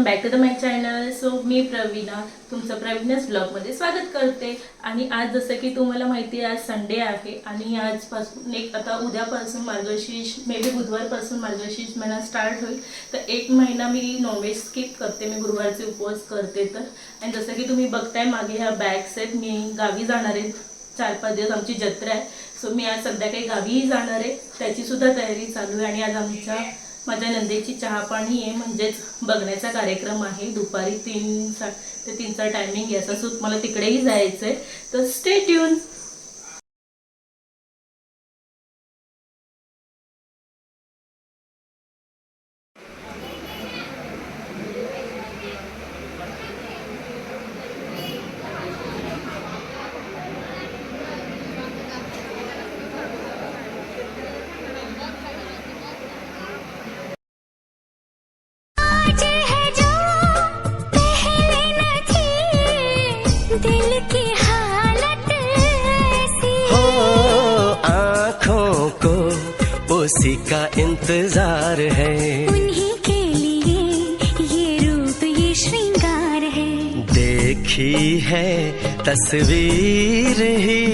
Back to the my channel. So मी प्रवीणा तुमचं प्रवीणास ब्लॉगमध्ये स्वागत करते. आणि आज जसं की तुम्हाला माहिती आहे आज संडे आहे आणि आजपासून आता उद्यापासून मार्गशीर्ष मे बी बुधवारपासून मार्गशीर्ष महिना स्टार्ट होईल. तर 1 महिना मी नॉनव्हेज स्किप करते, मी गुरुवारचे उपवास करते. तर आणि जसं की तुम्ही बघताय मागे ह्या बॅग्स आहेत, मी गावी जाणार आहे. 4-5 दिवस आमची जत्रा आहे. सो मी आज संध्याकाळी गावीही जाणार आहे, त्याचीसुद्धा तयारी चालू आहे. आणि आज माझ्या नंदेची चहा पाणी आहे, म्हणजेच बघण्याचा कार्यक्रम आहे. दुपारी 3 ते 3चा टायमिंग आहे. असं मला तिकडेही जायचं आहे, तर स्टे ट्यून. दिल की हालत ऐसी हो, आँखों को उसी का इंतजार है, उन्हीं के लिए ये रूप ये श्रृंगार है, देखी है तस्वीर ही.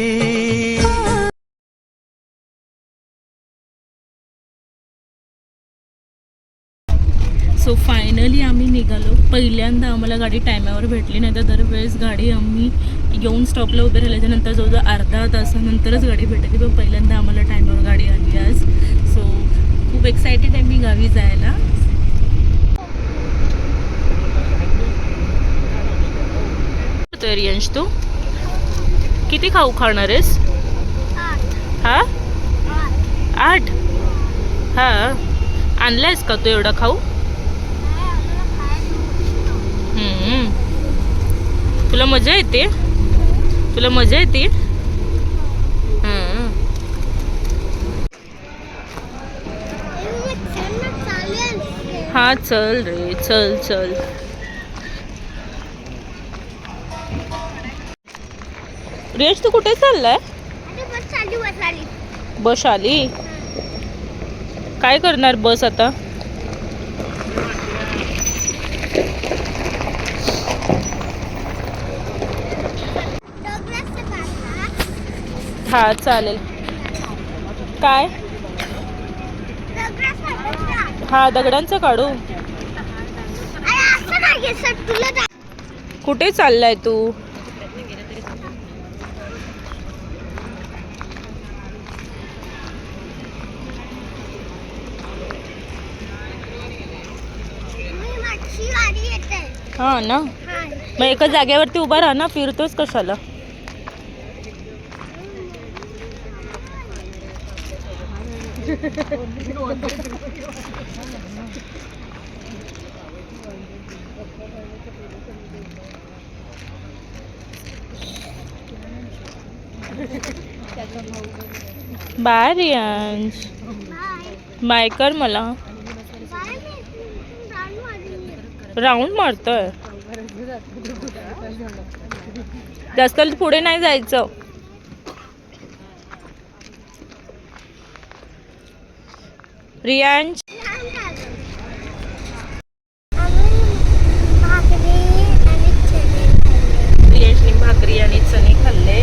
सो फायनली आम्ही निघालो. पहिल्यांदा आम्हाला गाडी टायमावर भेटली, नाही तर दरवेळेस गाडी आम्ही येऊन स्टॉपला उभे राहिल्याच्यानंतर जवळजवळ अर्धा तासानंतरच गाडी भेटायची, पण पहिल्यांदा आम्हाला टायमावर गाडी आली आज. सो खूप एक्सायटेड आहे मी गावी जायला. तरी अंश तू किती खाऊ खाणार आहेस? हा 8. हा आणलायस का तू एवढा खाऊ? तुला मजा येते? तुला मजा येते? हा चल रे, चल चल. रियाज तू कुठे चाललाय? बस आली. काय करणार बस आता? हा चालेल. काय? हा दगडांचं काढू. कुठे चाललाय तू? हा ना, मग एका जागेवरती उभा राहा ना, फिरतोस कशाला? बाय रियांश, बाय कर मला. राऊंड मारतोय, जास्त पुढे नाही जायचं. रियांश रियांशने भाकरी आणि चणे खाल्ले.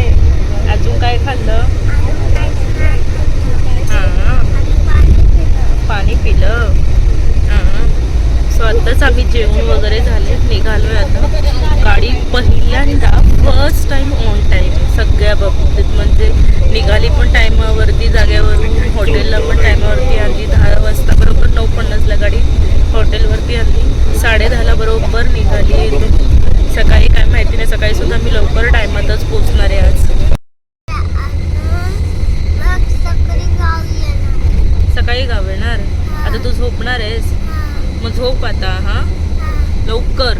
अजून काय खाल्लं? हां पाणी पिलं. सो आत्ताच आम्ही जेवण वगैरे झाले, निघालोय आता. गाडी पहिल्यांदा फर्स्ट टाइम ऑन टाईम सगळ्या बाबतीत, म्हणजे निघाली पण टायमावरती, जाग्यावरून हॉटेलला पण टायमावरती आली. 10 वाजता बरोबर 9:50ला गाडी हॉटेलवरती आली. 10:30ला बरोबर निघाली इथून. सकाळी काय माहिती नाही, सकाळी सुद्धा मी लवकर टायमातच पोचणार आहे आज. सकाळी गाव येणार. आता तू झोपणार आहेस? मग झोप आता. हा लवकर.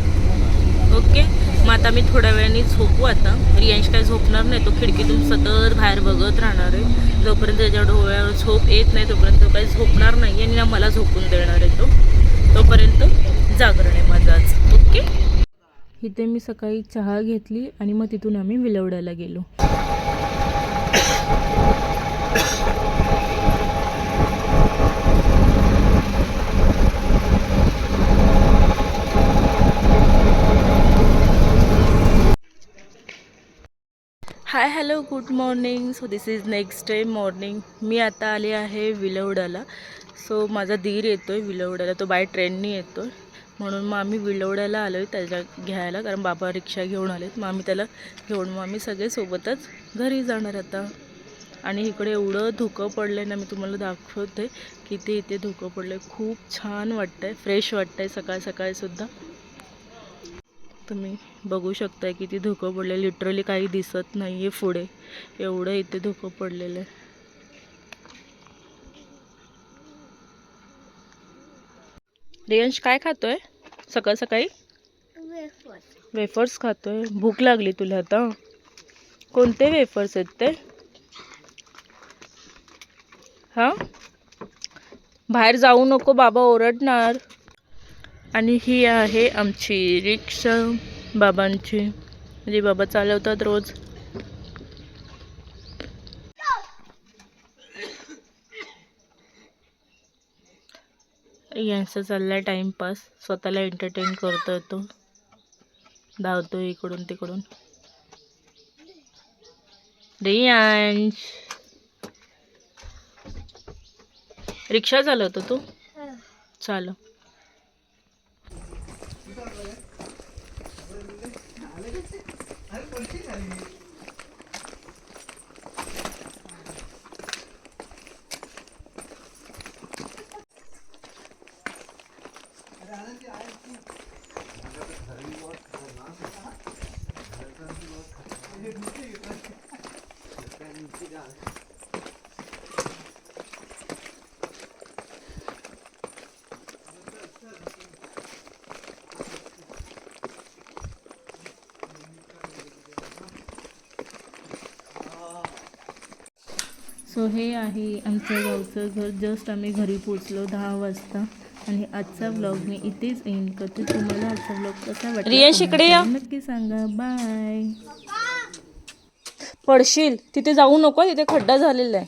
ओके, मग आता मी थोड्या वेळाने झोपू. आता रियांश काय झोपणार नाही, तो खिडकीतून सतत बाहेर बघत राहणार आहे. जोपर्यंत त्याच्या डोळ्यावर झोप येत नाही तोपर्यंत तो काही झोपणार नाही आणि ना मला झोपून देणार आहे. तोपर्यंत जागरण आहे माझं आज. ओके, इथे मी सकाळी चहा घेतली आणि मग तिथून आम्ही विलवड्याला गेलो. Hi hello good morning. So this is next day morning. मी आता आले आहे विलवड्याला. सो माझा दीर येतो आहे विलवड्याला, तो बाय ट्रेननी येतो आहे, म्हणून मग आम्ही विलवड्याला आलो आहे त्याच्या घ्यायला, कारण बाबा रिक्षा घेऊन आलेत. मग आम्ही त्याला घेऊन मग आम्ही सगळे सोबतच घरी जाणार आता. आणि इकडे एवढं धुकं पडलं आहे ना, मी तुम्हाला दाखवते किती इथे धुकं पडलं आहे. खूप छान वाटतं आहे, फ्रेश वाटतं आहे सकाळ सकाळीसुद्धा. तुम्ही बघू शकताय किती धुकं पडलं आहे. लिटरली काही दिसत नाही आहे पुढे, एवढं इथे धुकं पडलेलं आहे. रियांश काय खातोय सकाळ सकाळी? वेफर्स खातोय. भूक लागली तुला आता? कोणते वेफर्स आहेत ते? हां, बाहेर जाऊ नको, बाबा ओरडणार. आणि ही आहे आमची रिक्षा बाबांची, म्हणजे बाबा चालवतात रोज. यांचा चाललाय टाइमपास, स्वतःला एंटरटेन करतोय तो, धावतोय इकडून तिकडून. रियांश, रिक्षा चालवतो तू? चालव. सो हे आहे आमचं गावचं घर. जस्ट आम्ही घरी पोचलो 10 वाजता. आणि आजचा व्लॉग मी इथेच एंड करते. तुम्हाला आजचा व्लॉग कसा वाटला रियांश इकडे या, नक्की सांगा. बाय. पडशील तिथे, जाऊ नको, तिथे खड्डा झालेला आहे.